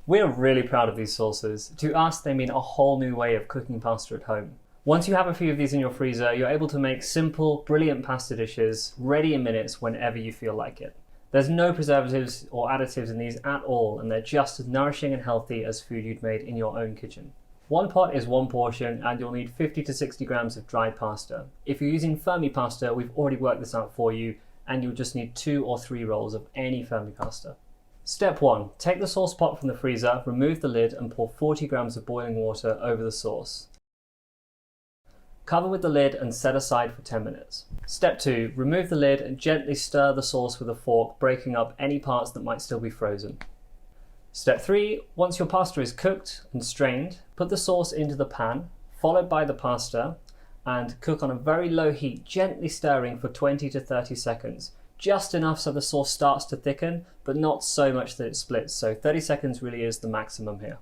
We're really proud of these sauces. To us, they mean a whole new way of cooking pasta at home. Once you have a few of these in your freezer, you're able to make simple, brilliant pasta dishes ready in minutes whenever you feel like it. There's no preservatives or additives in these at all, and they're just as nourishing and healthy as food you'd made in your own kitchen. One pot is one portion, and you'll need 50 to 60 grams of dried pasta. If you're using Fermi pasta, we've already worked this out for you, and you'll just need 2 or 3 rolls of any Fermi pasta. Step 1. Take the sauce pot from the freezer, remove the lid, and pour 40 grams of boiling water over the sauce. Cover with the lid and set aside for 10 minutes. Step 2. Remove the lid and gently stir the sauce with a fork, breaking up any parts that might still be frozen. Step 3. Once your pasta is cooked and strained, put the sauce into the pan, followed by the pasta, and cook on a very low heat, gently stirring for 20 to 30 seconds. Just enough so the sauce starts to thicken, but not so much that it splits, so 30 seconds really is the maximum here.